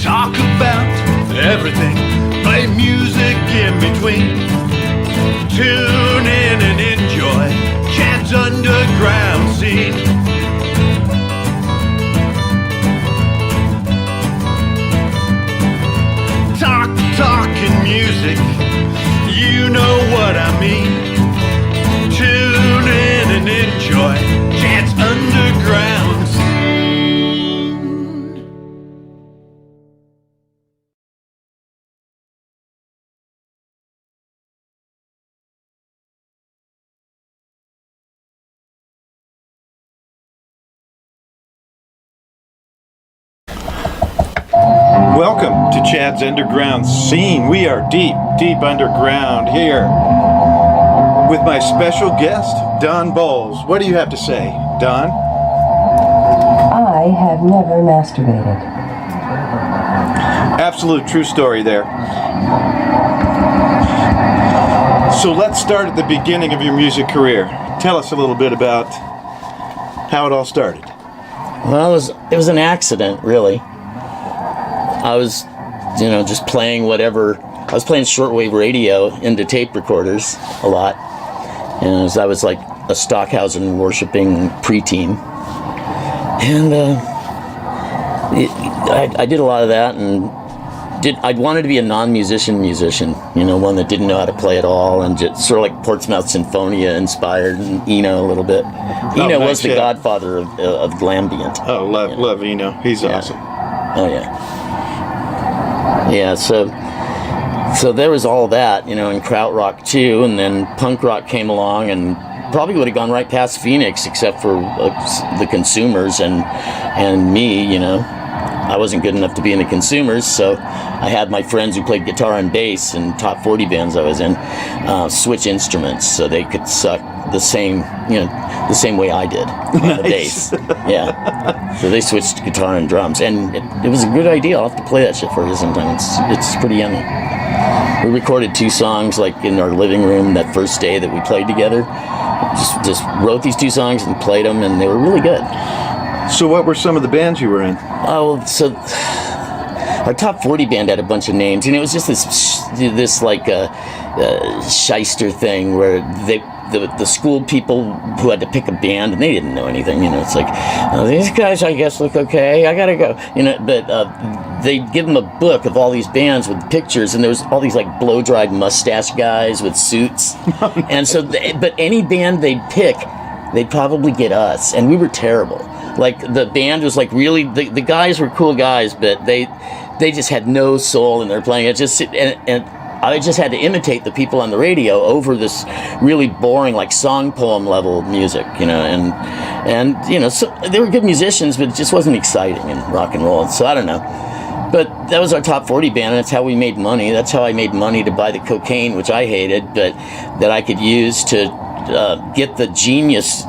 Talk about everything, play music in between. Tune in and enjoy Chad's underground scene. Talking music, you know what I mean. Tune in and enjoy Chad's underground scene. Welcome to Chad's Underground Scene. We are deep, deep underground here with my special guest, Don Bolles. What do you have to say, Don? I have never masturbated. Absolute true story there. So let's start at the beginning of your music career. Tell us a little bit about how it all started. Well, it was an accident, really. I was, just playing whatever. I was playing shortwave radio into tape recorders a lot. And I was like a Stockhausen worshipping preteen. And I did a lot of that, and I wanted to be a non-musician, one that didn't know how to play at all, and just sort of like Portsmouth Sinfonia inspired, and Eno a little bit. Eno was the godfather of glambient. Oh, love Eno. He's awesome. Oh, yeah. Yeah, so there was all that, and krautrock too, and then punk rock came along, and probably would have gone right past Phoenix, except for the Consumers and me, I wasn't good enough to be in the Consumers, so I had my friends who played guitar and bass in top 40 bands I was in switch instruments so they could suck the same way I did on the bass. Yeah. So they switched guitar and drums, and it was a good idea. I'll have to play that shit for you sometime. It's pretty yummy. We recorded 2 songs like in our living room that first day that we played together. Just wrote these 2 songs and played them, and they were really good. So what were some of the bands you were in? Oh, so our top 40 band had a bunch of names, and it was just this like shyster thing where the school people who had to pick a band, and they didn't know anything, it's like, these guys I guess look okay, I gotta go, but they'd give them a book of all these bands with pictures, and there was all these like blow-dried mustache guys with suits. And so but any band they'd pick, they'd probably get us, and we were terrible. Like the band was like really, the guys were cool guys, but they just had no soul in their playing. It just and I just had to imitate the people on the radio over this really boring, like song poem level music, and so they were good musicians, but it just wasn't exciting in rock and roll. So I don't know. But that was our top 40 band, and that's how we made money. That's how I made money to buy the cocaine, which I hated, but that I could use to get the genius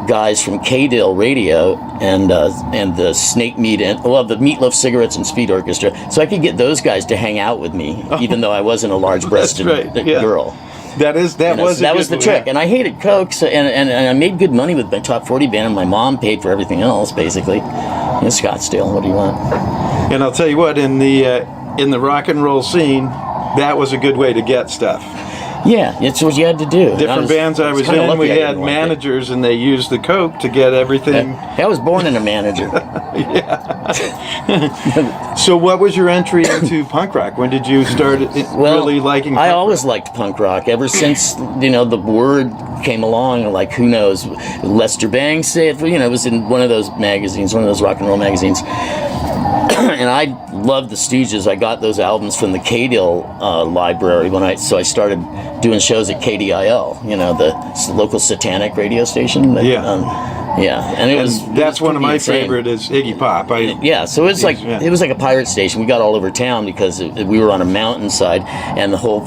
guys from K-Dill Radio and the Snake Meat and the Meatloaf Cigarettes and Speed Orchestra, so I could get those guys to hang out with me, even though I wasn't a large-breasted girl. That was the trick. And I hated coke, and I made good money with my top 40 band, and my mom paid for everything else basically. In Scottsdale, what do you want? And I'll tell you what, in the rock and roll scene, that was a good way to get stuff. Yeah, it's what you had to do. Different bands I was in, we had managers, and they used the coke to get everything. I was born in a manager. Yeah. So what was your entry into punk rock? When did you start really liking punk rock? I always liked punk rock. Ever since, the word came along, like, who knows, Lester Bangs said, it was in one of those magazines, one of those rock and roll magazines. And I loved the Stooges. I got those albums from the K-Dill library so I started doing shows at KDIL, the local satanic radio station. That's one of my favorite is Iggy Pop. So it was like a pirate station. We got all over town because we were on a mountainside, and the whole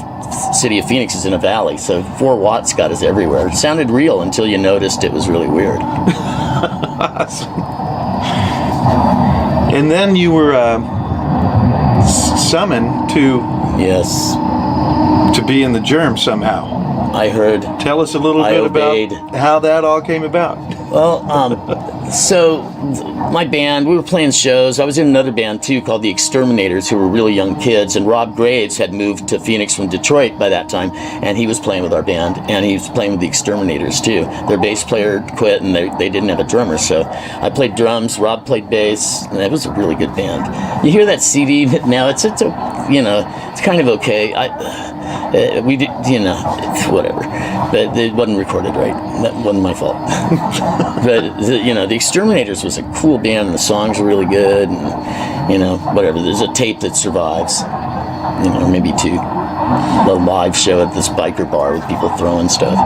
city of Phoenix is in a valley. So 4 watts got us everywhere. It sounded real until you noticed it was really weird. Awesome. And then you were summoned to be in the Germ somehow. I heard. Tell us a little bit about how that all came about. Well, So my band, we were playing shows. I was in another band too called the Exterminators, who were really young kids, and Rob Graves had moved to Phoenix from Detroit by that time, and he was playing with our band, and he was playing with the Exterminators too. Their bass player quit, and they didn't have a drummer, so I played drums, Rob played bass, and it was a really good band. You hear that CD now, it's it's kind of okay. We did, whatever, but it wasn't recorded right. That wasn't my fault. But the Exterminators was a cool band, and the songs were really good, and whatever. There's a tape that survives, maybe two. The live show at this biker bar with people throwing stuff.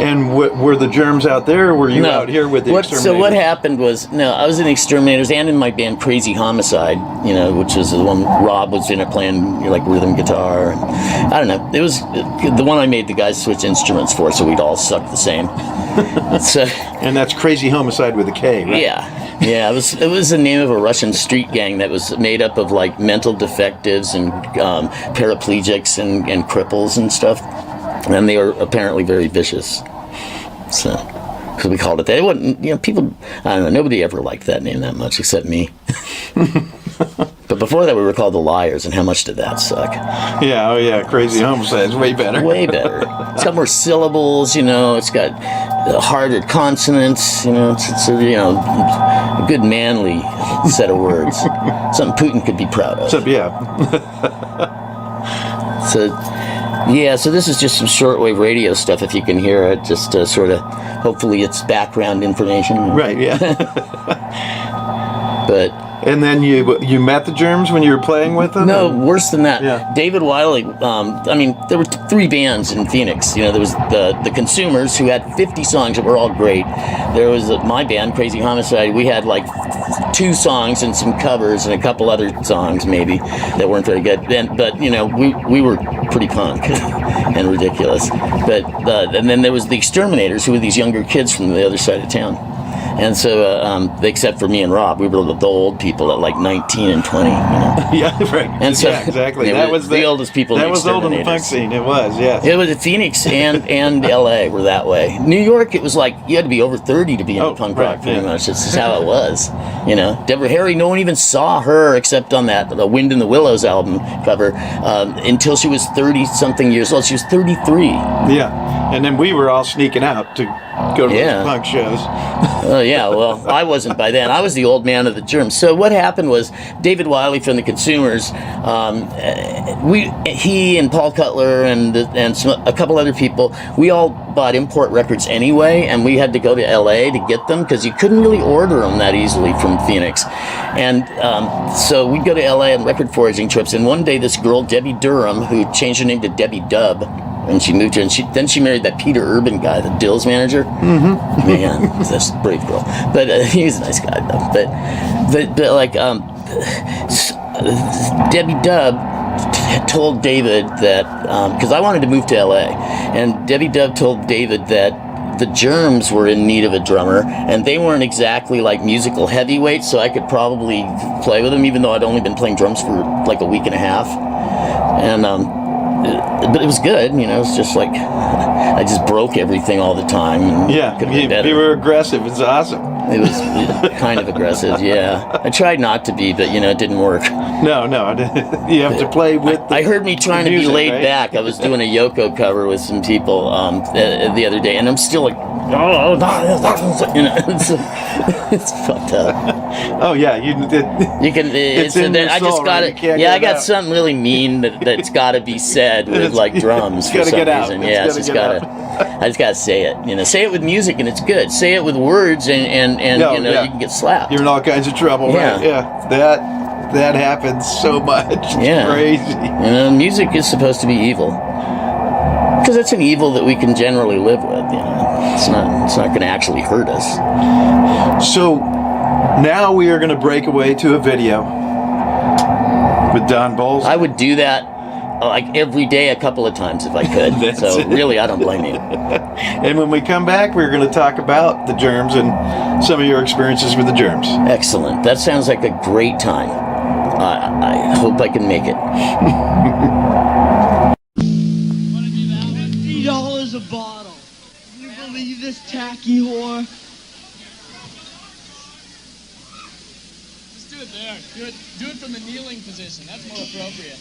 And were the Germs out there, or were you out here with the Exterminators? So what happened was, I was in the Exterminators and in my band Crazy Homicide, which was the one Rob was in it playing like rhythm guitar. I don't know. It was the one I made the guys switch instruments for, so we'd all suck the same. And that's Crazy Homicide with a K, right? Yeah, it was the name of a Russian street gang that was made up of like mental defectives and paraplegics and cripples and stuff, and they were apparently very vicious. So we called it that. It wasn't, people, I don't know, nobody ever liked that name that much except me. But before that, we were called the Liars, and how much did that suck? Yeah, oh yeah, Crazy Homicide is way better. Way better. It's got more syllables, it's got harder consonants, it's a good manly set of words. Something Putin could be proud of. So, yeah. So this is just some shortwave radio stuff, if you can hear it, just sort of, hopefully it's background information. Right, yeah. But... And then you met the Germs when you were playing with them? No, worse than that. Yeah. David Wiley, there were three bands in Phoenix. There was the Consumers, who had 50 songs that were all great. There was my band, Crazy Homicide. We had like 2 songs and some covers and a couple other songs maybe that weren't very good. But we were pretty punk and ridiculous. But and then there was the Exterminators, who were these younger kids from the other side of town. And so, except for me and Rob, we were the old people at like 19 and 20. Yeah, right. And so, yeah, exactly. That was the oldest people. That was old in the punk scene. It was, yeah. It was Phoenix and L.A. were that way. New York, it was like you had to be over 30 to be into punk rock. Pretty much, this is how it was. Deborah Harry, no one even saw her except on the Wind in the Willows album cover until she was 30-something years old. She was 33. Yeah, and then we were all sneaking out to go to those punk shows. Yeah, well, I wasn't by then. I was the old man of the Germs. So what happened was David Wiley from the Consumers, he and Paul Cutler and a couple other people, we all bought import records anyway, and we had to go to L.A. to get them because you couldn't really order them that easily from Phoenix. And so we'd go to L.A. on record foraging trips, and one day this girl, Debbie Durham, who changed her name to Debbie Dubb, and she moved here, and then she married that Peter Urban guy, the Dills manager. Mm-hmm. Man, that's a brave girl. But he's a nice guy, though. But like, Debbie Dubb told David that, because I wanted to move to L.A., and Debbie Dubb told David that the Germs were in need of a drummer, and they weren't exactly like musical heavyweights, so I could probably play with them, even though I'd only been playing drums for like a week and a half. And, but it was good, it was just like, I just broke everything all the time. And you were aggressive. It's awesome. It was kind of aggressive, yeah. I tried not to be, but, it didn't work. No, you have to play with I heard me trying to be laid right? back. I was doing a Yoko cover with some people the other day, and I'm still like, it's fucked up. Oh yeah, you can. It's in your I just soul, got right? it. Yeah, I got something really mean that's got to be said with like drums for some reason. Yeah, I just gotta say it. Say it with music, and it's good. Say it with words, and you can get slapped. You're in all kinds of trouble. Yeah. Right? Yeah, that happens so much. It's crazy. Music is supposed to be evil. Because it's an evil that we can generally live with, It's not going to actually hurt us. So now we are going to break away to a video with Don Bolles. I would do that like every day, a couple of times if I could. So really, I don't blame you. And when we come back, we're going to talk about the Germs and some of your experiences with the Germs. Excellent. That sounds like a great time. I hope I can make it. $50 a bottle. Can you believe this tacky whore? do it there. Do it from the kneeling position. That's more appropriate.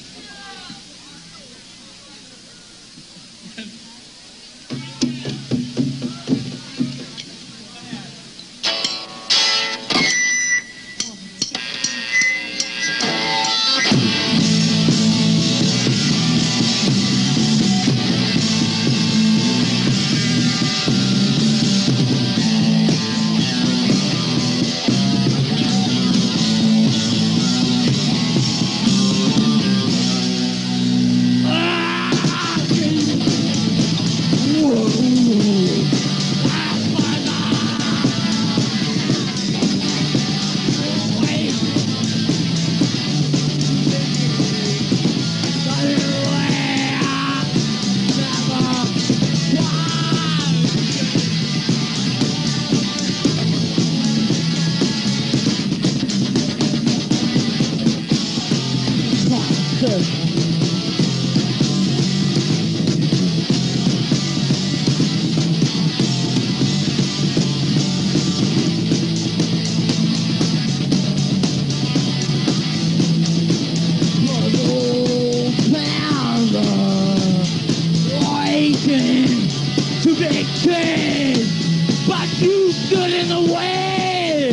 To be king, but you stood in the way.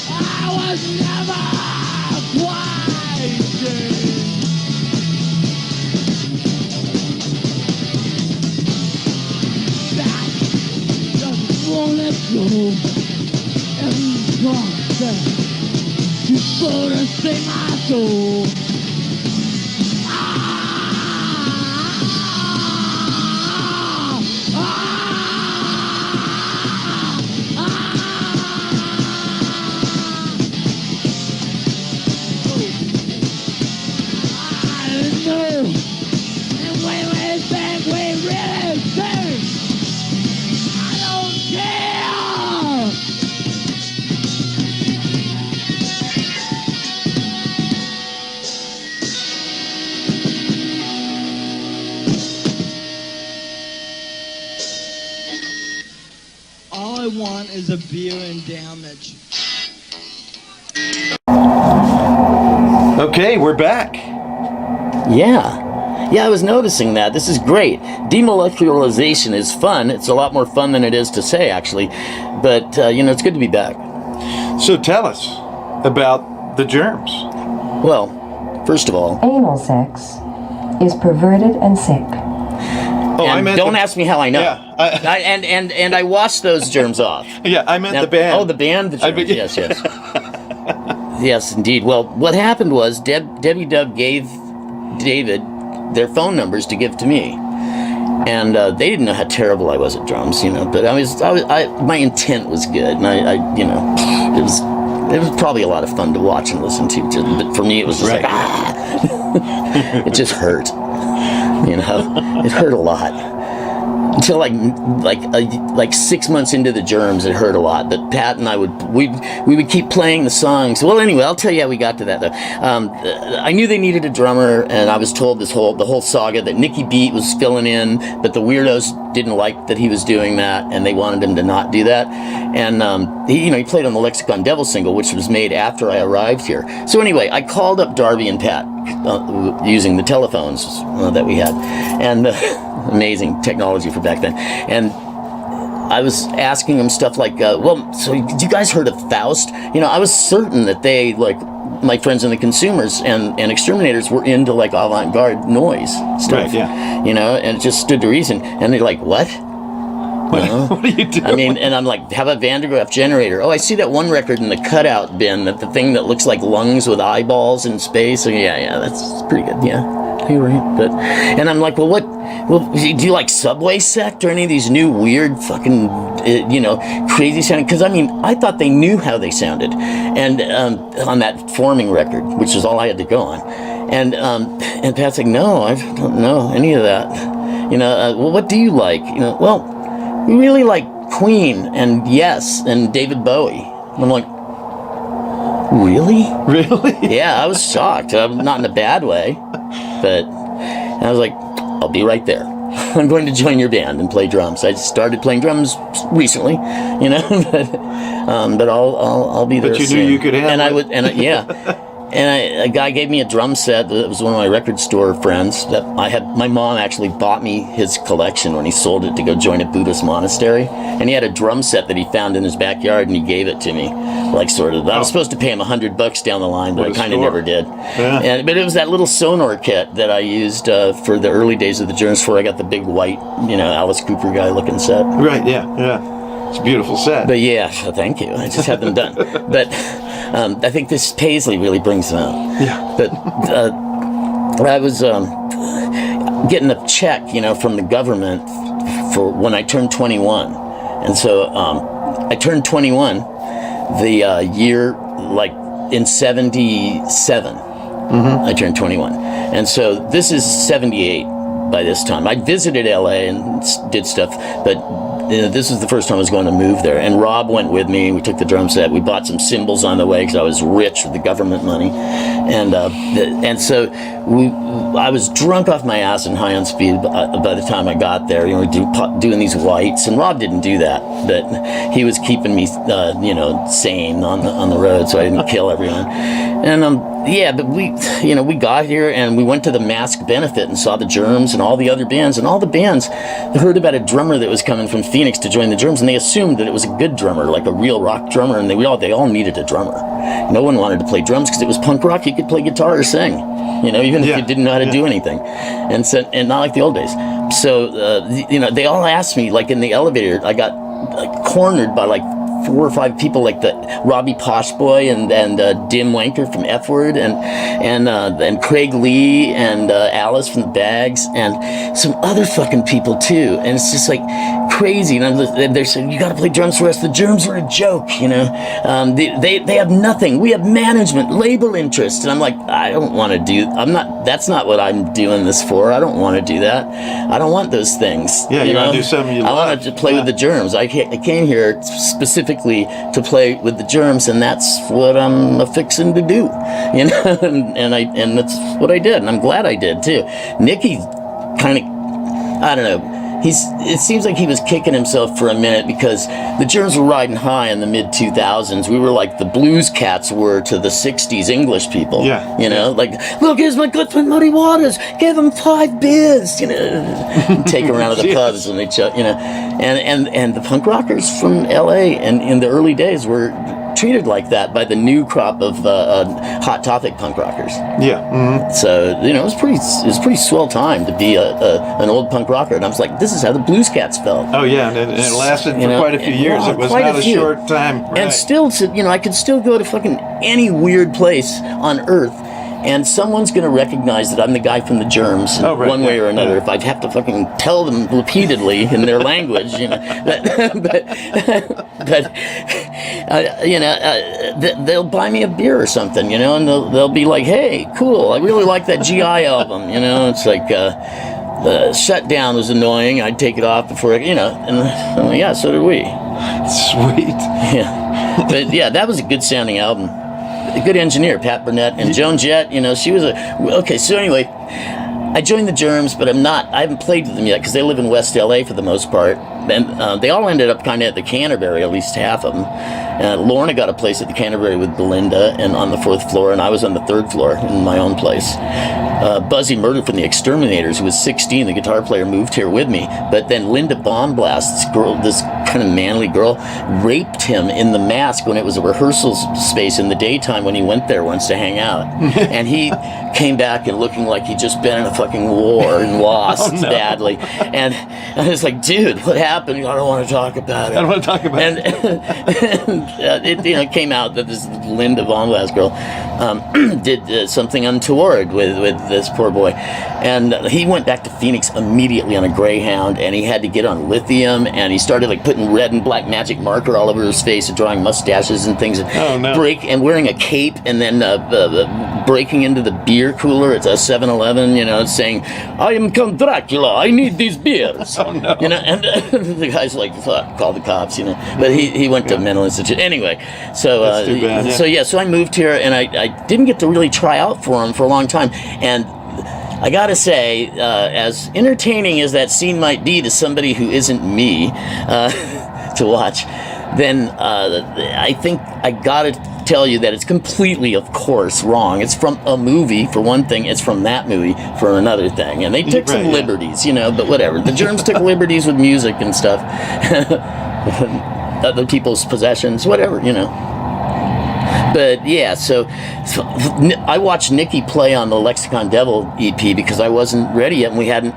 I was never quite king. That just won't let go. Every process you slow to save my soul. All I want is a beer and damage. Okay, we're back. Yeah, I was noticing that. This is great. Demolecularization is fun. It's a lot more fun than it is to say, actually. But, it's good to be back. So tell us about the germs. Well, first of all... Anal sex is perverted and sick. Oh, I meant don't ask me how I know. Yeah, and I washed those germs off. Yeah, I meant Now, the band. Oh, the band, the germs. Yes. Yes, indeed. Well, what happened was Debbie Dub gave David their phone numbers to give to me, and they didn't know how terrible I was at drums, But my intent was good, and it was probably a lot of fun to watch and listen to. But for me, it was just it just hurt. It hurt a lot. Until like 6 months into the germs, it hurt a lot. But Pat and I we would keep playing the songs. Well, anyway, I'll tell you how we got to that though. I knew they needed a drummer, and I was told the whole saga that Nicky Beat was filling in, but the Weirdos didn't like that he was doing that, and they wanted him to not do that. And he played on the Lexicon Devil single, which was made after I arrived here. So anyway, I called up Darby and Pat using the telephones that we had, and amazing technology for back then. And I was asking them stuff like, so you guys heard of Faust? I was certain that they, like, my friends in the Consumers and Exterminators were into, like, avant-garde noise stuff. Right, yeah. And it just stood to reason. And they're like, what? What are you doing? I mean, and I'm like, how about Van de Graaff Generator? Oh, I see that one record in the cutout bin, the thing that looks like lungs with eyeballs in space. So yeah, that's pretty good. Yeah, you're right. And I'm like, well, do you like Subway Sect or any of these new weird fucking, crazy sounding? Because I thought they knew how they sounded, and on that Forming record, which is all I had to go on, and Pat's like, no, I don't know any of that. Well, what do you like? Well. We really like Queen and Yes and David Bowie. And I'm like, really? Really? Yeah, I was shocked. Not in a bad way, but I was like, I'll be right there. I'm going to join your band and play drums. I started playing drums recently, you know, but I'll be there. But you soon. knew you could handle and I it. would, and yeah. And a guy gave me a drum set. That was one of my record store friends that I had. My mom actually bought me his collection when he sold it to go join a Buddhist monastery. And he had a drum set that he found in his backyard, and he gave it to me, like sort of. I was supposed to pay him $100 down the line, but I What a kind of store. never did. Yeah. But it was that little Sonor kit that I used for the early days of the Germs before I got the big white, Alice Cooper guy looking set. Right, yeah. It's a beautiful set. But yeah, thank you. I just had them done. But I think this Paisley really brings them out. Yeah. But I was getting a check, from the government for when I turned 21. And so I turned 21 the year, like in 77. I turned 21. And so this is 78 by this time. I visited LA and did stuff, but this is the first time I was going to move there. And Rob went with me. We took the drum set. We bought some cymbals on the way because I was rich with the government money. And so I was drunk off my ass and high on speed by the time I got there. Doing these whites. And Rob didn't do that, but he was keeping me, sane on the road so I didn't kill everyone. And but we got here and we went to the Mask benefit and saw the Germs and all the other bands, and all the bands heard about a drummer that was coming from Phoenix to join the Germs, and they assumed that it was a good drummer, like a real rock drummer, and they all needed a drummer. No one wanted to play drums because it was punk rock. You could play guitar or sing, even if you didn't know how to do anything, and not like the old days. So they all asked me, like in the elevator, I got cornered by like 4 or 5 people, like the Robbie Poshboy and Dim Wanker from F Word and Craig Lee and Alice from the Bags and some other fucking people too. And it's just like crazy. And they're saying, you got to play drums for us. The Germs are a joke, They have nothing. We have management, label interest. And I'm like, I don't want to do. That's not what I'm doing this for. I don't want to do that. I don't want those things. Yeah, you want to do something you love. I wanted to play with the Germs. I came here specifically to play with the Germs, and that's what I'm fixing to do, and that's what I did, and I'm glad I did too. Nicky kind of, I don't know. It seems like he was kicking himself for a minute because the Germs were riding high in the mid 2000s. We were like the blues cats were to the 60s English people. Yeah. Like, look, here's my good friend Muddy Waters. Give him 5 beers. Take him around to the pubs and they, and the punk rockers from LA and in the early days were treated like that by the new crop of Hot Topic punk rockers. Yeah. Mm-hmm. So it was pretty swell time to be an old punk rocker, and I was like, this is how the blues cats felt. Oh yeah, and it lasted for quite a few years. It was not a short time. Right. And still, I could still go to fucking any weird place on Earth, and someone's going to recognize that I'm the guy from the Germs one way or another. If I'd have to fucking tell them repeatedly in their language, they'll buy me a beer or something, and they'll be like, hey, cool, I really like that GI album, It's like, the shutdown was annoying. I'd take it off before, and I'm like, yeah, so did we. Sweet. Yeah. But yeah, that was a good sounding album. A good engineer, Pat Burnett, and Joan Jett, she was okay, so anyway, I joined the Germs, but I haven't played with them yet because they live in West LA for the most part. And they all ended up kind of at the Canterbury, at least half of them. Lorna got a place at the Canterbury with Belinda and on the 4th floor, and I was on the 3rd floor in my own place. Buzzy Murder from the Exterminators, who was 16, the guitar player, moved here with me. But then Linda Bombblast, this kind of manly girl, raped him in the Mask when it was a rehearsal space in the daytime when he went there once to hang out. And he came back and looking like he'd just been in a fucking war and lost badly. And I was like, dude, what happened? I don't want to talk about it. I don't want to talk about it. And it came out that this Linda Bombblast girl did something untoward with this poor boy. And he went back to Phoenix immediately on a Greyhound, and he had to get on lithium, and he started like putting red and black magic marker all over his face and drawing mustaches and things. And wearing a cape, and then breaking into the beer cooler at a 7-Eleven, saying, I am Count Dracula, I need these beers. Oh, no. And the guy's like, fuck, call the cops, But he went to a mental institute. Anyway, so That's too bad, so I moved here, and I didn't get to really try out for him for a long time. And I gotta say, as entertaining as that scene might be to somebody who isn't me to watch, then I think I gotta tell you that it's completely, of course, wrong. It's from a movie, for one thing. It's from that movie, for another thing. And they took some liberties, you know, but whatever. The Germs took liberties with music and stuff. Other people's possessions, whatever, you know. But yeah, so I watched Nikki play on the Lexicon Devil EP because I wasn't ready yet, and we hadn't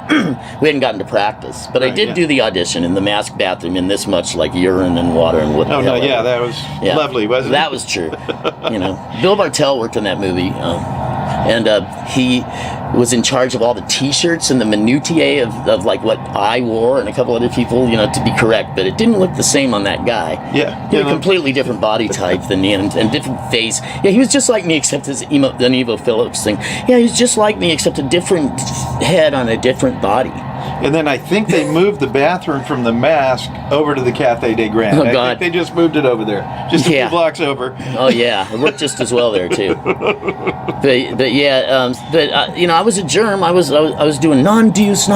gotten to practice. But I did do the audition in the mask bathroom in this much like urine and water and what. Oh no, yeah, that was lovely, wasn't it? That was true. You know, Bill Bartell worked in that movie, and he was in charge of all the T-shirts and the minutiae of like what I wore and a couple other people, you know, to be correct. But it didn't look the same on that guy. Yeah, he had a completely different body type than me and different face. Yeah, he was just like me except his an Evo Phillips thing. Yeah, he was just like me except a different head on a different body. And then I think they moved the bathroom from the mask over to the Cafe de Grand. Oh, I God. think they just moved it over there, just a few blocks over. Oh yeah, it worked just as well there too. But yeah, you know, I was a germ. I was doing non-deuce,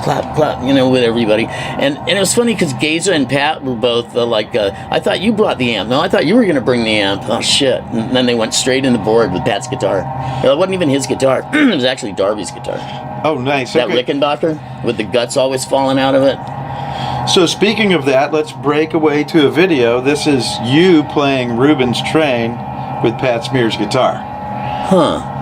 clap, clap, you know, with everybody. And it was funny because Geza and Pat were both I thought you brought the amp. No, I thought you were going to bring the amp. Oh shit! And then they went straight in the board with Pat's guitar. It wasn't even his guitar. It was actually Darby's guitar. Oh, nice. That Rickenbacker with the guts always falling out of it. So speaking of that, let's break away to a video. This is you playing Reuben's Train with Pat Smear's guitar. Huh.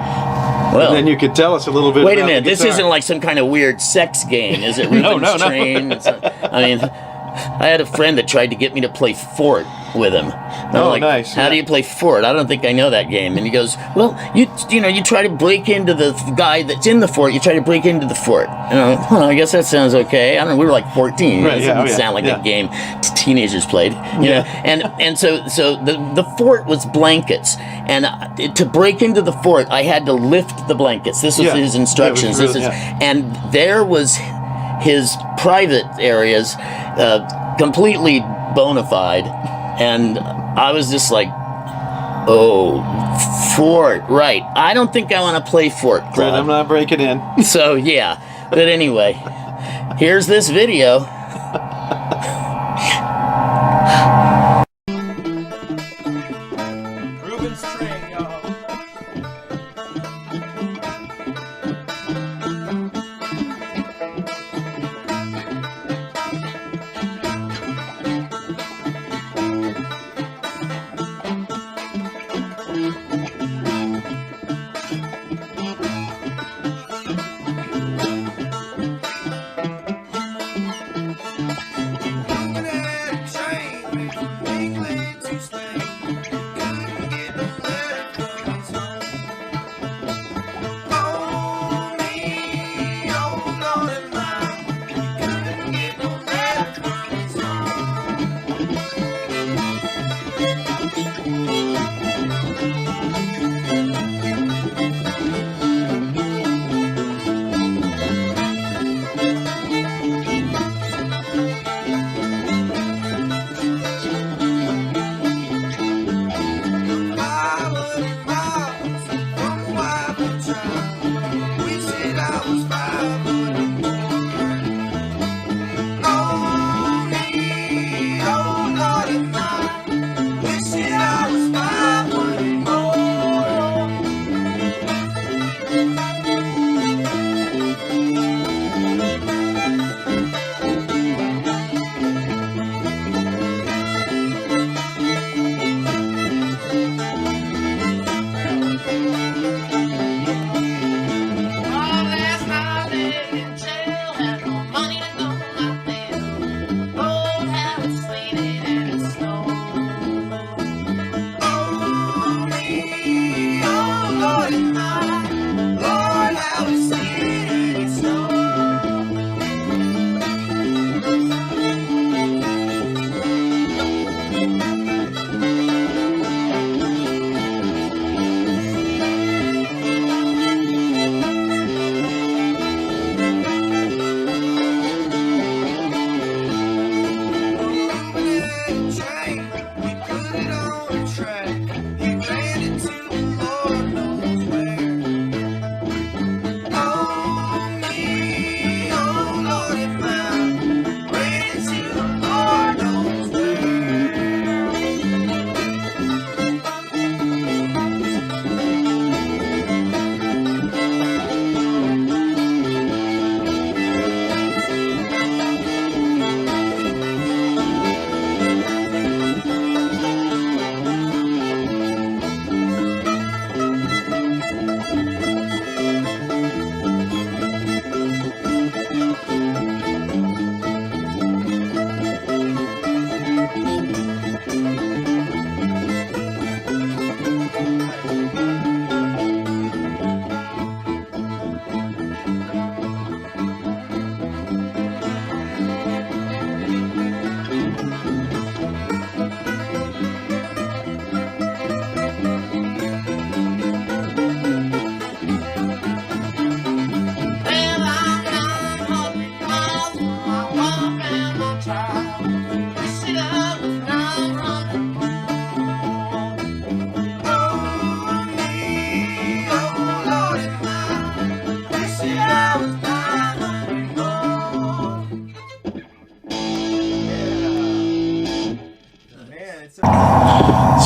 Well, and then you could tell us a little bit wait about a minute, the this guitar. isn't like some kind of weird sex game, is it? Reuben's Train? I mean, I had a friend that tried to get me to play Fort with him. And I'm like, nice. How do you play Fort? I don't think I know that game. And he goes, well, you know, you try to break into the guy that's in the fort. You try to break into the fort. And I'm like, I guess that sounds okay. I don't know. We were like 14. Right, it doesn't sound like a game teenagers played. You know? And so the fort was blankets. And to break into the fort, I had to lift the blankets. This was his instructions. And there was his private areas completely bona fide. And I was just like, oh, Fort, right. I don't think I want to play Fort, Claude. Right, I'm not breaking in. So, yeah. But anyway, here's this video. Reuben's Train, y'all.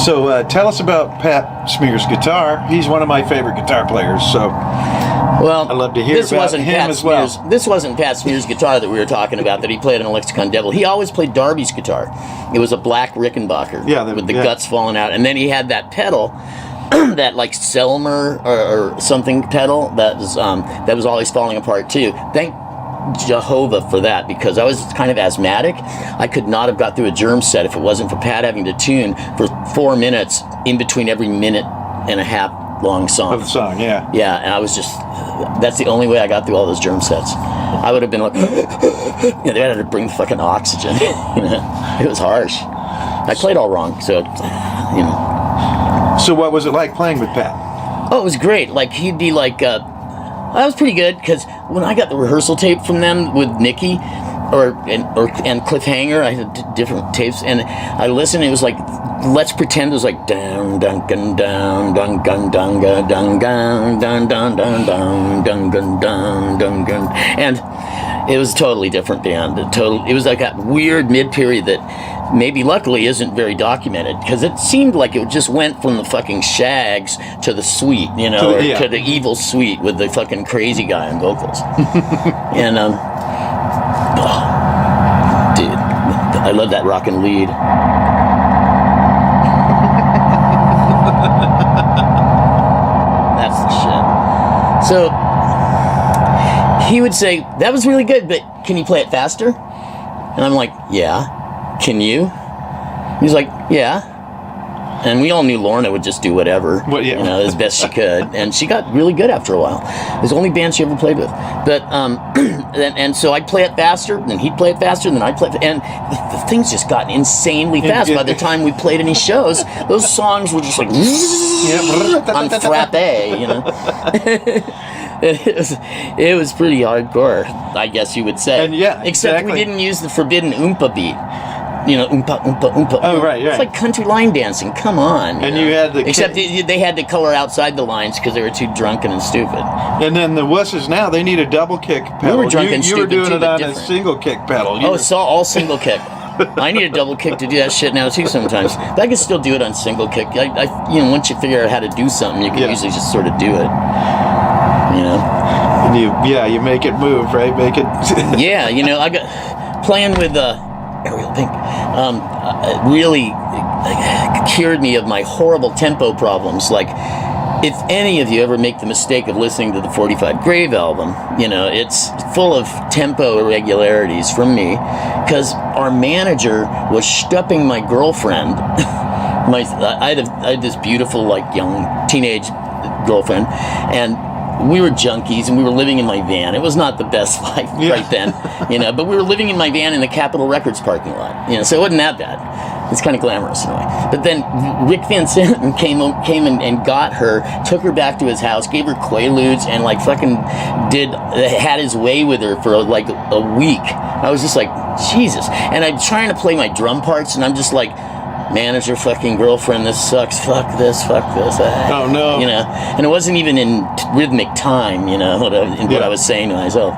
So tell us about Pat Smear's guitar. He's one of my favorite guitar players. So Well, I'd love to hear about him as well. This wasn't Pat Smear's guitar that we were talking about that he played on Lexicon Devil. He always played Darby's guitar. It was a black Rickenbacker with the guts falling out. And then he had that pedal, that like Selmer or something pedal that was always falling apart too. Thank Jehovah for that, because I was kind of asthmatic. I could not have got through a germ set if it wasn't for Pat having to tune for 4 minutes in between every minute and a half long song. Of the song, yeah. Yeah, and I was just, that's the only way I got through all those germ sets. I would have been like, they had to bring the fucking oxygen. It was harsh. I played all wrong, so, So what was it like playing with Pat? Oh, it was great. Like, he'd be like, that was pretty good, because when I got the rehearsal tape from them with Nikki and Cliffhanger, I had different tapes, and I listened, it was like, let's pretend it was like down dun gun down dun gun dun gun dun gun dun dun dun dun dun gun dun dun gun, and it was a totally different band. It was like that weird mid-period that maybe luckily isn't very documented, because it seemed like it just went from the fucking Shags to the Sweet, to the Evil Sweet with the fucking crazy guy on vocals. And dude, I love that rockin' lead. That's the shit. So he would say, that was really good, but can you play it faster? And I'm like, yeah. Can you? He's like, yeah. And we all knew Lorna would just do whatever, as best she could. And she got really good after a while. It was the only band she ever played with. But, and so I'd play it faster, then he'd play it faster, then I'd play it. And the things just got insanely fast. By the time we played any shows, those songs were just like, on frappe, It was pretty hardcore, I guess you would say. And except we didn't use the forbidden oompa beat. Oompa, oompa, oompa. Oh, right. It's like country line dancing. Come on. And you had the... Except they had to color outside the lines because they were too drunken and stupid. And then the wusses now, they need a double kick pedal. We were drunk and stupid. You were doing too, it on different. a single kick pedal. It's all single kick. I need a double kick to do that shit now too sometimes. But I can still do it on single kick. Once you figure out how to do something, you can usually just sort of do it. And you make it move, right? Make it... I got playing with Ariel Pink really cured me of my horrible tempo problems. Like, if any of you ever make the mistake of listening to the 45 Grave album, it's full of tempo irregularities from me, because our manager was stupping my girlfriend. I had this beautiful, like, young teenage girlfriend, and we were junkies, and we were living in my van. It was not the best life right then, but we were living in my van in the Capitol Records parking lot, so it wasn't that bad. It's kind of glamorous in a way. But then Rick Van Santen came and got her, took her back to his house, gave her Quaaludes, and like fucking had his way with her for like a week. I was just like, Jesus. And I'm trying to play my drum parts, and I'm just like, manager, fucking girlfriend, this sucks, fuck this. Oh no. And it wasn't even in rhythmic time, what I was saying to myself.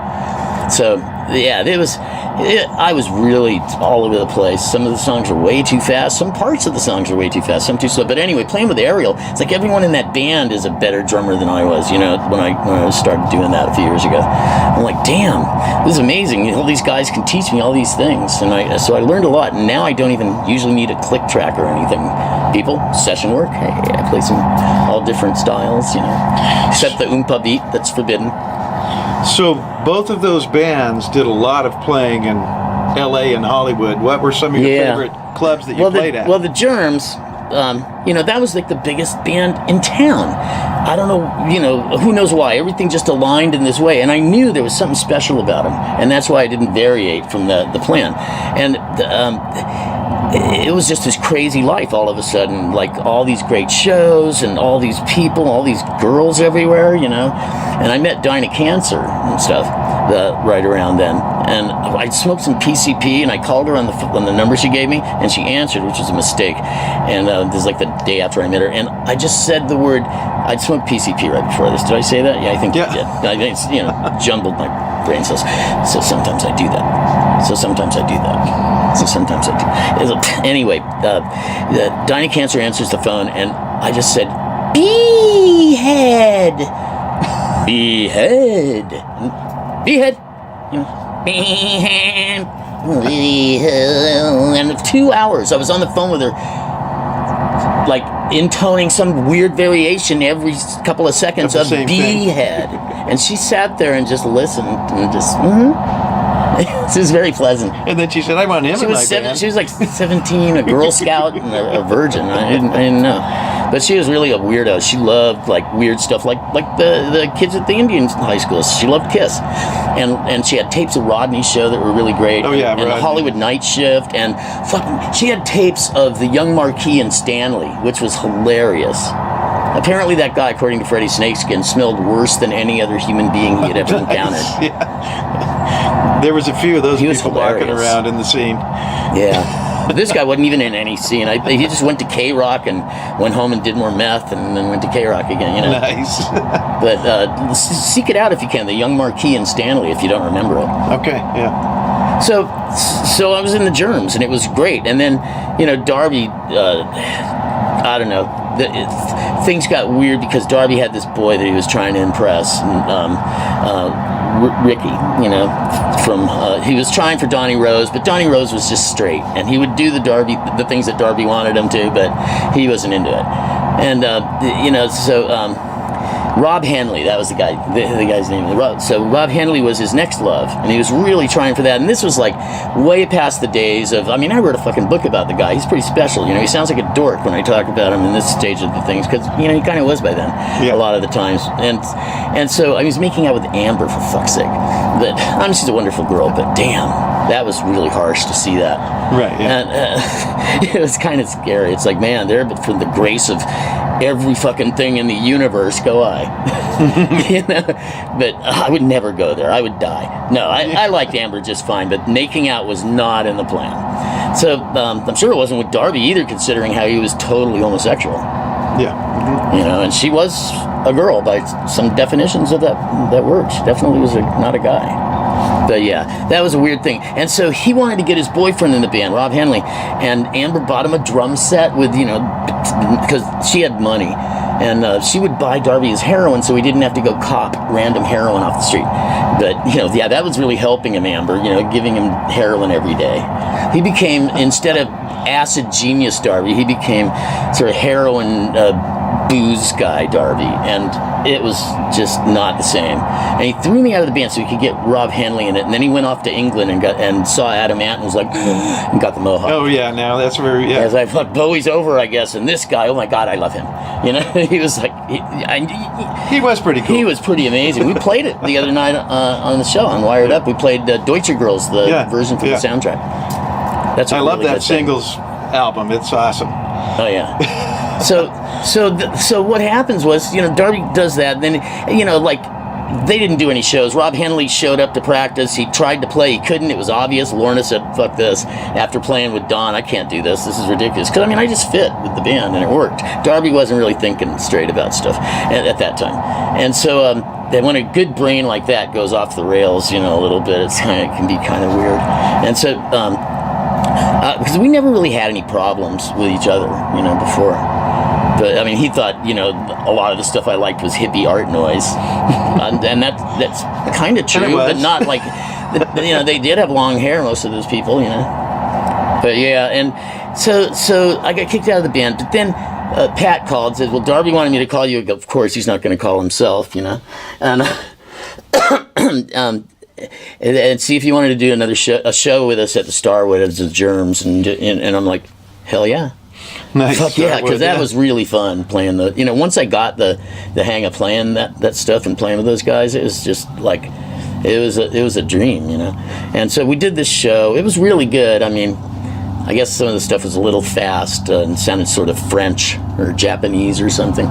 So I was really all over the place. Some of the songs were way too fast. Some parts of the songs were way too fast. Some too slow. But anyway, playing with Ariel, it's like everyone in that band is a better drummer than I was. When I started doing that a few years ago, I'm like, damn, this is amazing. All these guys can teach me all these things, and so I learned a lot. And now I don't even usually need a click track or anything. People, session work. Hey, I play some all different styles. Except the oompa beat that's forbidden. So both of those bands did a lot of playing in L.A. and Hollywood. What were some of your favorite clubs that you played at? Well, the Germs, that was like the biggest band in town. I don't know, who knows why. Everything just aligned in this way. And I knew there was something special about them. And that's why I didn't variate from the plan. And it was just this crazy life all of a sudden, like all these great shows and all these people, all these girls everywhere, And I met Dinah Cancer and stuff right around then. And I smoked some PCP, and I called her on the number she gave me, and she answered, which was a mistake. And this is like the day after I met her. And I just said the word, I'd smoked PCP right before this. Did I say that? Yeah, I think I did. I think it's, jumbled my brain cells. So sometimes I do that. So sometimes I do that. Anyway, Dinah Cancer answers the phone, and I just said, Behead. Behead. Behead. Behead. And 2 hours I was on the phone with her, like intoning some weird variation every couple of seconds of behead. And she sat there and just listened and just, This is very pleasant. And then she said, I want him in my band. She was like 17, a Girl Scout, and a virgin. I didn't know. But she was really a weirdo. She loved like weird stuff, like the kids at the Indian high school. She loved Kiss. And she had tapes of Rodney's show that were really great. Oh, yeah, and Rodney. the Hollywood Night Shift. And she had tapes of the Young Marquis and Stanley, which was hilarious. Apparently that guy, according to Freddie Snakeskin, smelled worse than any other human being he had ever encountered. Yeah. There was a few of those people walking around in the scene. Yeah. But this guy wasn't even in any scene. He just went to K-Rock and went home and did more meth and then went to K-Rock again, you know. Nice. But seek it out if you can, the Young Marquis and Stanley, if you don't remember it. Okay, yeah. So I was in the Germs, and it was great. And then, you know, Darby, I don't know, things got weird because Darby had this boy that he was trying to impress, and, Ricky, you know, from he was trying for Donnie Rose, but Donnie Rose was just straight, and he would do the things that Darby wanted him to, but he wasn't into it. And you know, so Rob Hanley, that was the guy's name. So Rob Hanley was his next love, and he was really trying for that. And this was like way past the days of, I mean, I wrote a fucking book about the guy. He's pretty special, you know. He sounds like a dork when I talk about him in this stage of the things, because, you know, he kind of was by then, a lot of the times. And so I was making out with Amber, for fuck's sake. But she's a wonderful girl, but damn, that was really harsh to see that. Right, yeah. And it was kind of scary. It's like, man, there, but for the grace of every fucking thing in the universe go I. You know? But I would never go there. I would die. No, I liked Amber just fine, but making out was not in the plan. So I'm sure it wasn't with Darby either, considering how he was totally homosexual. Yeah. Mm-hmm. You know, and she was a girl by some definitions of that word. She definitely was not a guy. But yeah, that was a weird thing. And so he wanted to get his boyfriend in the band, Rob Hanley, and Amber bought him a drum set with, you know, because she had money, and she would buy Darby his heroin so he didn't have to go cop random heroin off the street. But, you know, yeah, that was really helping him, Amber, you know, giving him heroin every day. He became, instead of acid genius Darby, he became sort of heroin booze guy Darby, and it was just not the same. And he threw me out of the band so he could get Rob Hanley in it, and then he went off to England and saw Adam Ant and was like, and got the mohawk. Oh yeah, now that's where, yeah. I was like, fuck, Bowie's over, I guess, and this guy, oh my God, I love him. You know, he was like, he was pretty cool. He was pretty amazing. We played it the other night on the show on Wired Up. We played Deutsche Girls, the version for the soundtrack. That's I love that singles album. It's awesome. Oh yeah. So what happens was, you know, Darby does that, and then, you know, like, they didn't do any shows. Rob Henley showed up to practice. He tried to play. He couldn't. It was obvious. Lorna said, fuck this. After playing with Don, I can't do this. This is ridiculous. Because, I mean, I just fit with the band, and it worked. Darby wasn't really thinking straight about stuff at that time. And so then when a good brain like that goes off the rails, you know, a little bit, it can be kind of weird. And so, because we never really had any problems with each other, you know, before. But, I mean, he thought, you know, a lot of the stuff I liked was hippie art noise. And that's kind of true, but not like, you know, they did have long hair, most of those people, you know. But, yeah, and so I got kicked out of the band. But then Pat called and said, well, Darby wanted me to call you. Of course, he's not going to call himself, you know. And and see if you wanted to do a show with us at the Starwood as the Germs. And I'm like, hell yeah. Nice. Fuck yeah, because that was really fun playing the, you know, once I got the hang of playing that stuff and playing with those guys, it was just like, it was a dream, you know. And so we did this show. It was really good. I mean, I guess some of the stuff was a little fast and sounded sort of French or Japanese or something,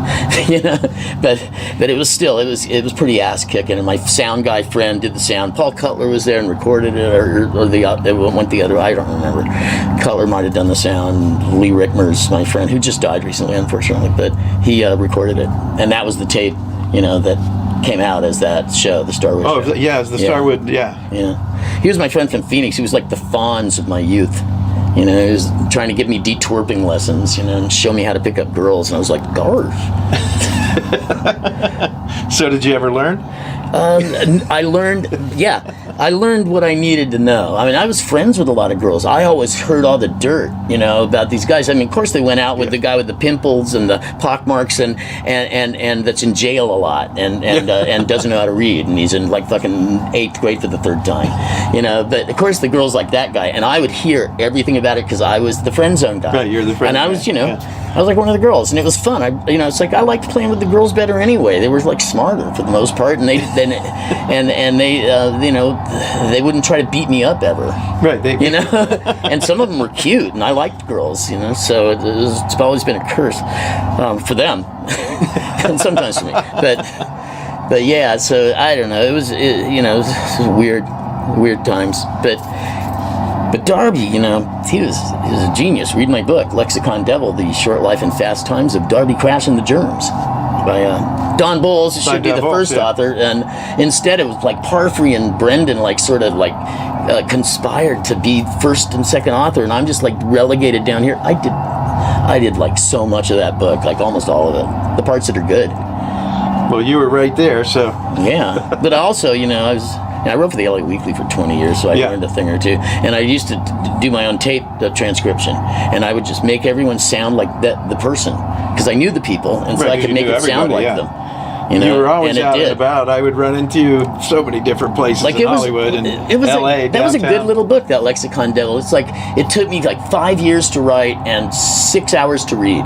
you know. But it was still, it was pretty ass kicking. And my sound guy friend did the sound. Paul Cutler was there and recorded it, or it went the other. I don't remember. Cutler might have done the sound. Lee Rickmers, my friend, who just died recently, unfortunately, but he recorded it, and that was the tape, you know, that came out as that show, the Starwood Oh, show. yeah, as the Starwood, yeah. Yeah. He was my friend from Phoenix. He was like the Fonz of my youth. You know, he was trying to give me detwerping lessons, you know, and show me how to pick up girls. And I was like, "Garf." So did you ever learn? I learned what I needed to know. I mean, I was friends with a lot of girls. I always heard all the dirt, you know, about these guys. I mean, of course, they went out with the guy with the pimples and the pockmarks and that's in jail a lot and doesn't know how to read, and he's in like fucking 8th grade for the 3rd time, you know. But of course, the girls like that guy, and I would hear everything about it because I was the friend zone guy. Right, you're the friend. And I was, you know, I was like one of the girls, and it was fun. It's like I liked playing with the girls better anyway. They were like smarter for the most part, and they you know, they wouldn't try to beat me up ever. Right. You know, and some of them were cute, and I liked girls, you know, so it's always been a curse for them, and sometimes for me. But yeah, so I don't know. It was weird times, But Darby, you know, he was a genius. Read my book, Lexicon Devil: The Short Life and Fast Times of Darby Crash and the Germs, by Don Bolles. It should be the first author, and instead it was like Parfrey and Brendan, like sort of like conspired to be first and second author, and I'm just like relegated down here. I did like so much of that book, like almost all of it, the parts that are good. Well, you were right there, so. Yeah, but also, you know, I wrote for the LA Weekly for 20 years, so I learned a thing or two. And I used to do my own tape transcription, and I would just make everyone sound like the person, because I knew the people, and so I could make it sound like them. You were always out and about. I would run into you so many different places in Hollywood and LA. That was a good little book, that Lexicon Devil. It's like, it took me like 5 years to write and 6 hours to read.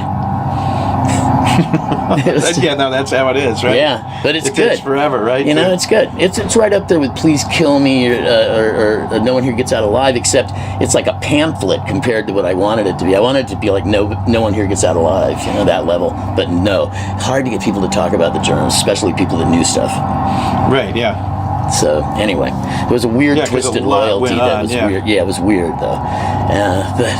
That's how it is, right? Yeah, but it takes forever, right? You know, it's good. It's right up there with Please Kill Me or No One Here Gets Out Alive, except it's like a pamphlet compared to what I wanted it to be. I wanted it to be like No One Here Gets Out Alive, you know, that level. But no, hard to get people to talk about the Germs, especially people that knew stuff. Right, yeah. So anyway, it was a weird twisted loyalty that was weird. Yeah, it was weird though. But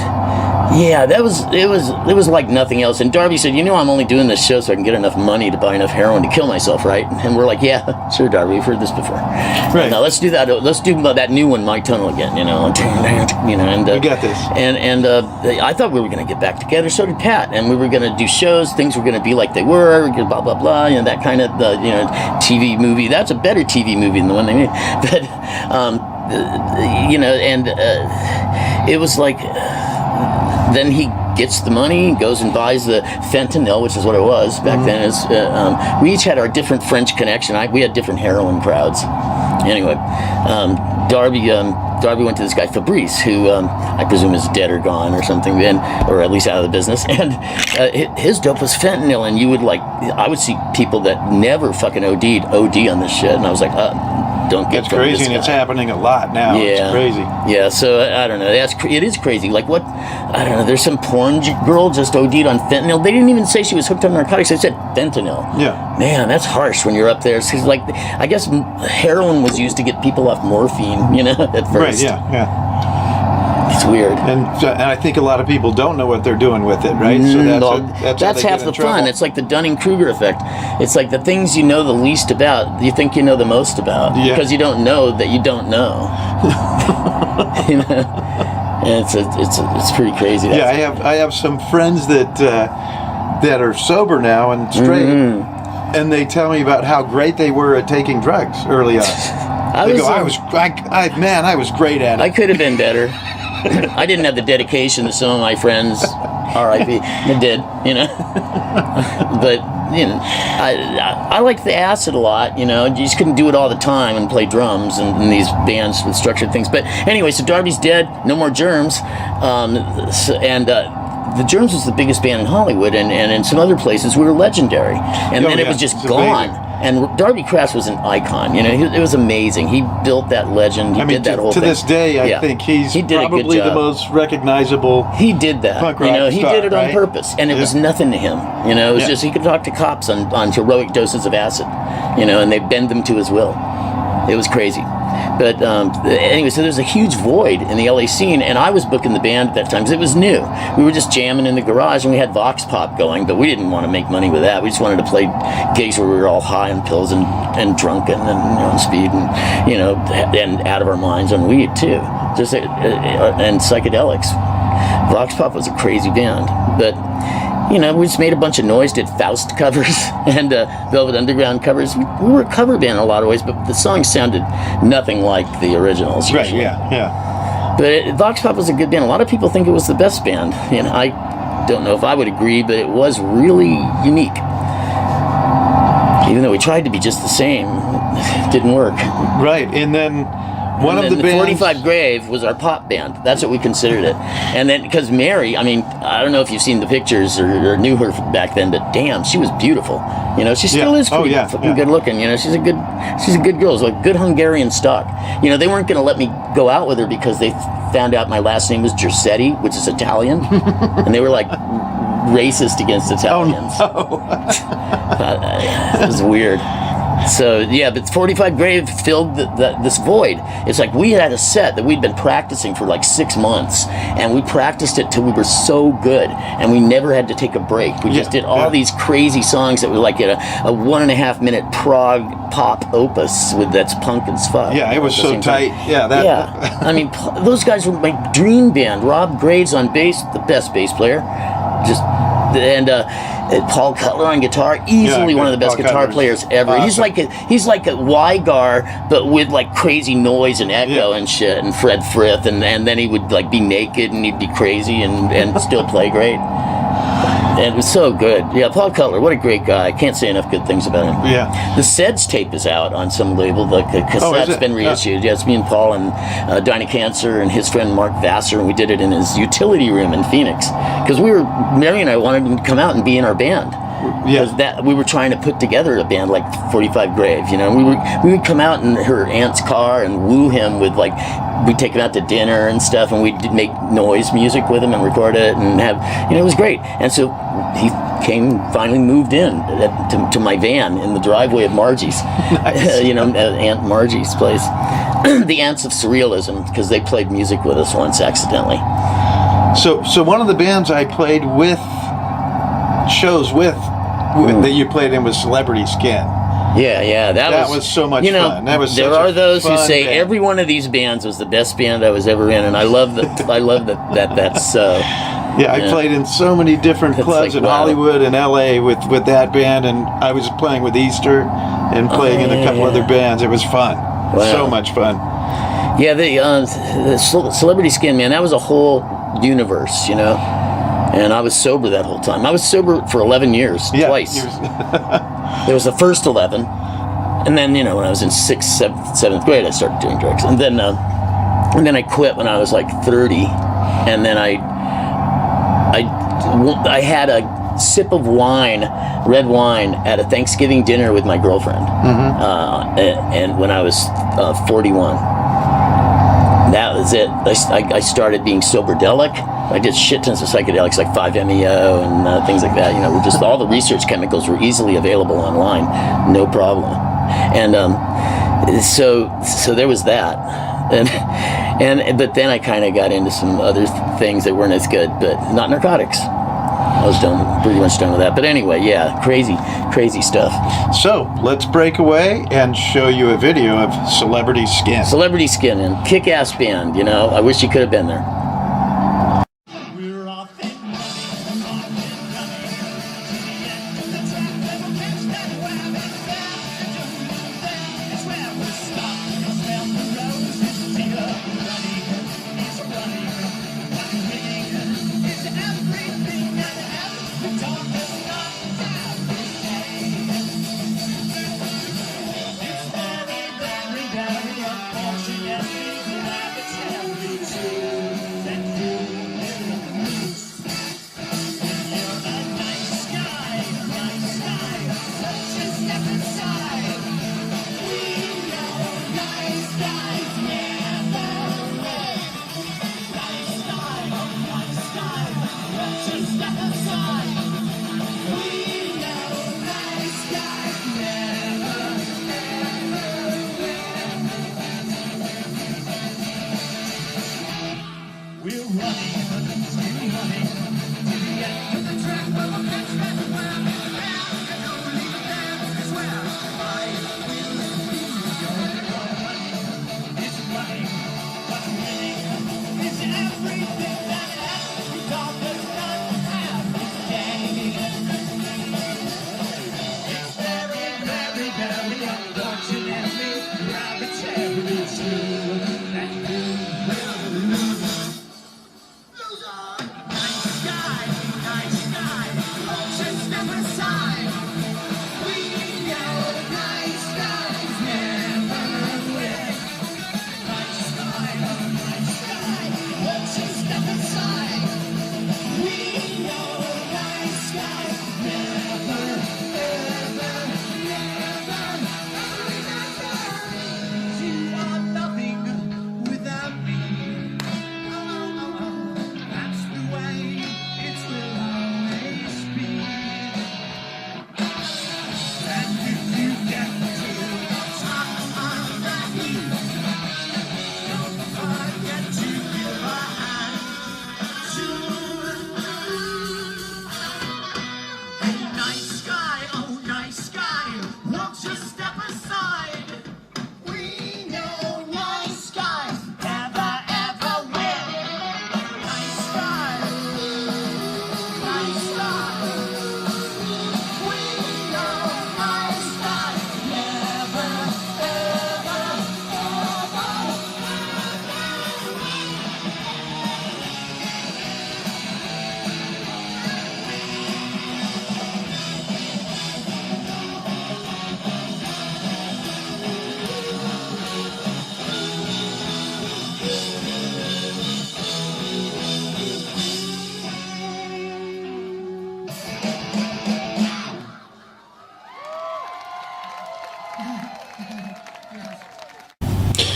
yeah, it was like nothing else. And Darby said, "You know, I'm only doing this show so I can get enough money to buy enough heroin to kill myself, right?" And we're like, "Yeah, sure, Darby, we've heard this before. Right. Now let's do that. Let's do that new one, My Tunnel, again. You know, and we got this. And I thought we were going to get back together. So did Pat, and we were going to do shows. Things were going to be like they were. Blah blah blah. You know, that kind of TV movie. That's a better TV movie than the one they made. But you know, and it was like." Then he gets the money, goes and buys the fentanyl, which is what it was back then. We each had our different French connection. We had different heroin crowds. Anyway, Darby went to this guy Fabrice, who I presume is dead or gone or something then, or at least out of the business. And his dope was fentanyl, and I would see people that never fucking OD on this shit, and I was like, don't get. That's crazy, and it's happening a lot now. Yeah, it's crazy. Yeah, so I don't know. It is crazy. Like what? I don't know. There's some porn girl just OD'd on fentanyl. They didn't even say she was hooked on narcotics. They said fentanyl. Yeah. Man, that's harsh when you're up there. It's like, I guess heroin was used to get people off morphine. You know, at first. Right. Yeah. It's weird. And I think a lot of people don't know what they're doing with it, right? So that's half the fun. It's like the Dunning-Kruger effect. It's like the things you know the least about, you think you know the most about, because you don't know that you don't know. You know, and it's pretty crazy. Yeah, I have some friends that are sober now and straight, and they tell me about how great they were at taking drugs early on. I was great at it. I could have been better. I didn't have the dedication that some of my friends, R.I.P., did, you know. But, you know, I liked the acid a lot, you know. You just couldn't do it all the time and play drums and these bands with structured things. But anyway, so Darby's dead, no more Germs. The Germs was the biggest band in Hollywood, and in some other places we were legendary. And then it was just gone. Amazing. And Darby Crash was an icon. You know, it was amazing. He built that legend. He did that whole thing. To this day, I think he probably the most recognizable. He did that. Punk rock he star, did it on purpose, and it was nothing to him. You know, it was just he could talk to cops on heroic doses of acid. You know, and they bend them to his will. It was crazy. But anyway, so there's a huge void in the LA scene, and I was booking the band at that time because it was new. We were just jamming in the garage, and we had Vox Pop going, but we didn't want to make money with that. We just wanted to play gigs where we were all high on pills and drunken and on speed and and out of our minds on weed too, just and psychedelics. Vox Pop was a crazy band, but we just made a bunch of noise, did Faust covers and Velvet Underground covers. We were a cover band in a lot of ways, but the songs sounded nothing like the originals. Right, usually. yeah. But Vox Pop was a good band. A lot of people think it was the best band. I don't know if I would agree, but it was really unique. Even though we tried to be just the same, it didn't work. Right, and then one of the bands... 45 Grave was our pop band. That's what we considered it. And then, because Mary, I don't know if you've seen the pictures or knew her back then, but damn, she was beautiful. She still is pretty good looking. She's a good girl. It's like good Hungarian stock. They weren't going to let me go out with her because they found out my last name was Giuseppe, which is Italian. And they were like racist against Italians. Oh, no. It was weird. So yeah, but 45 Grave filled this void. It's like we had a set that we'd been practicing for like 6 months, and we practiced it till we were so good, and we never had to take a break. We just did all these crazy songs that were like a 1.5 minute prog pop opus that's punk as fuck. Yeah, it was so tight. Yeah. Those guys were my dream band. Rob Graves on bass, the best bass player. Paul Cutler on guitar, easily one of the best guitar players ever. Awesome. He's like a Weigar, but with like crazy noise and echo and shit. And Fred Frith, and then he would like be naked and he'd be crazy and still play great. And it was so good. Yeah, Paul Cutler, what a great guy. I can't say enough good things about him. Yeah. The Seds tape is out on some label. The cassette's been reissued. Yeah, it's me and Paul and Dinah Cancer and his friend Mark Vassar, and we did it in his utility room in Phoenix. Because Mary and I wanted him to come out and be in our band. Because we were trying to put together a band like 45 Grave, we would come out in her aunt's car and woo him with we'd take him out to dinner and stuff, and we'd make noise music with him and record it and have, it was great. And so he finally moved in to my van in the driveway of Margie's, Nice. Aunt Margie's place. The Ants of Surrealism, because they played music with us once accidentally. So one of the bands I played with, shows with that you played in was Celebrity Skin. Yeah, that was so much fun. That was there are those who say band. Every one of these bands was the best band I was ever in, and I love that that's so. I played in so many different clubs in Hollywood and LA with that band, and I was playing with Easter and playing in a couple other bands. It was fun. Wow. So much fun. Yeah, the Celebrity Skin, man, that was a whole universe, And I was sober that whole time. I was sober for 11 years, twice. There was the first 11, and then when I was in 6th, 7th grade, I started doing drugs, and then I quit when I was like 30, and then I had a sip of wine, red wine, at a Thanksgiving dinner with my girlfriend, and when I was 41. That was it. I started being soberdelic. I did shit tons of psychedelics like 5-MeO and things like that. We're just all the research chemicals were easily available online, no problem. And so there was that. But then I kind of got into some other things that weren't as good, but not narcotics. I was pretty much done with that. But anyway, crazy stuff. So let's break away and show you a video of Celebrity Skin. Celebrity Skin, and kick-ass band. I wish you could have been there.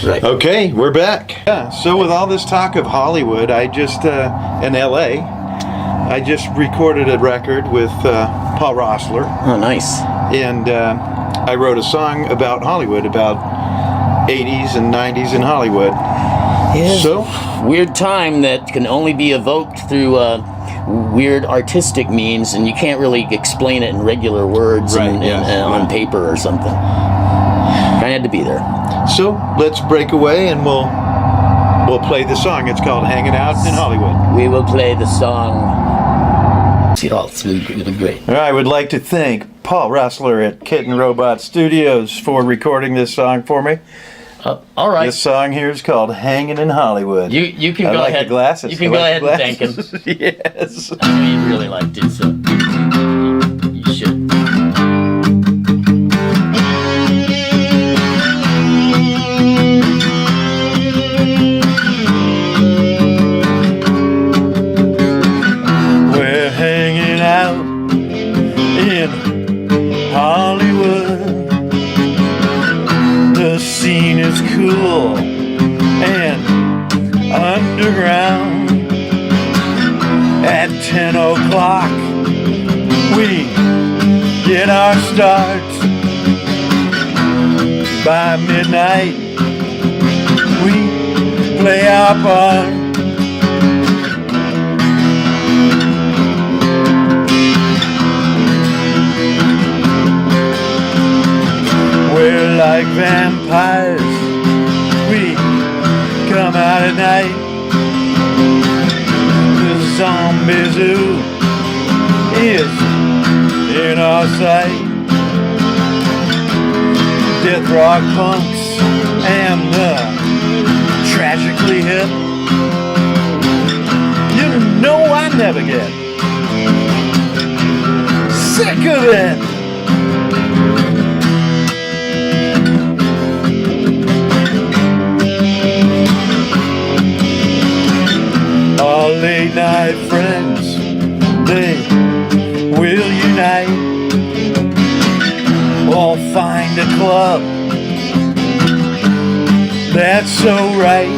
Right. Okay, we're back. Yeah, so with all this talk of Hollywood, I just, in LA, I just recorded a record with Paul Rossler, Oh, nice. and I wrote a song about Hollywood, about 80s and 90s in Hollywood. Yeah. So, Weird time that can only be evoked through weird artistic means, and you can't really explain it in regular words Right, and, yes. on paper or something. I had to be there. so let's break away and we'll play the song. It's called Hanging Out in Hollywood. We will play the song. It'll be great. I would like to thank Paul Rossler at Kitten Robot Studios for recording this song for me. All right. This song here is called Hanging in Hollywood. You can I go like ahead. the glasses. You can I go like ahead the and thank him. glasses. Yes. I know you really liked it, so you should. We're hanging out in Hollywood. The scene is cool and underground. At 10 o'clock, we get our start. By midnight, we play our part. We're like vampires. We come out at night. The zombie zoo is in our sight. Death rock punks and the tragically hip. You know I never get sick of it. Our late night friends, they will unite. All find a club that's so right.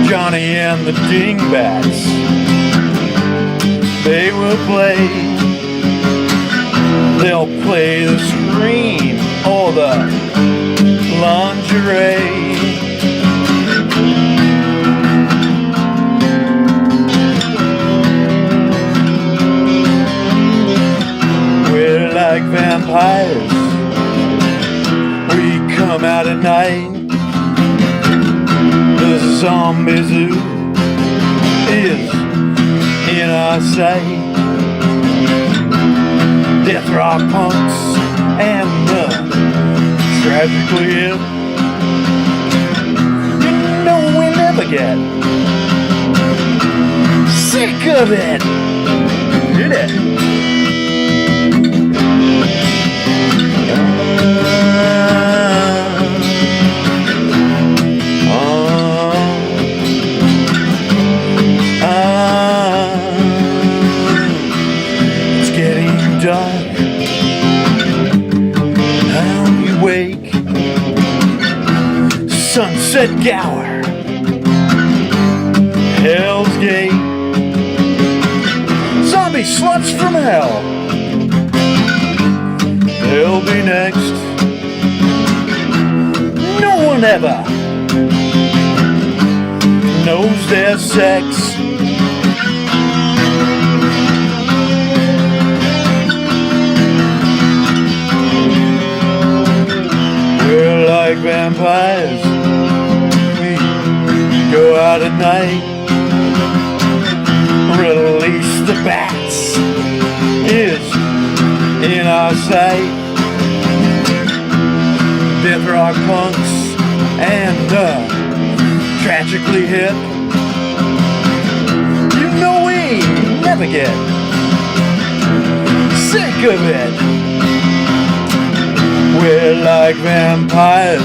Johnny and the Dingbats, they will play. They'll play the scream or the lingerie. We're like vampires. We come out at night. The zombie zoo is in our sight. Death rock punks and the tragically hip. You know we never get sick of it. Hit it. It's getting dark. Now we wake. Sunset Gower, Hell's Gate, zombie sluts from hell. They'll be next. No one ever knows their sex. We're like vampires. We go out at night. Release the bats is in our sight. Death rock punks and tragically hip. You know we never get sick of it. We're like vampires.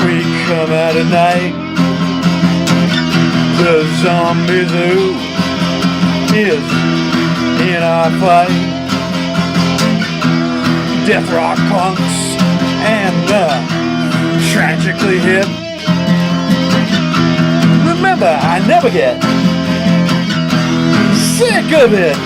We come out at night. The zombie zoo is in our fight. death rock punks and tragically hip. Remember, I never get sick of it.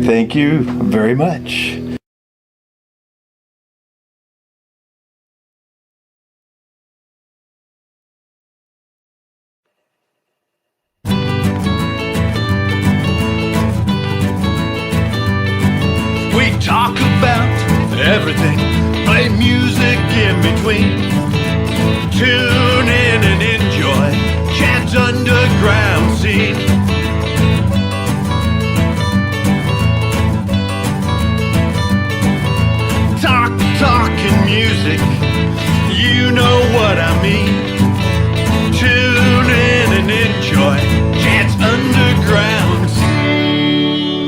Thank you very much. We talk about everything, play music in between. Tune in and enjoy Chad's underground scene. Talking music, you know what I mean.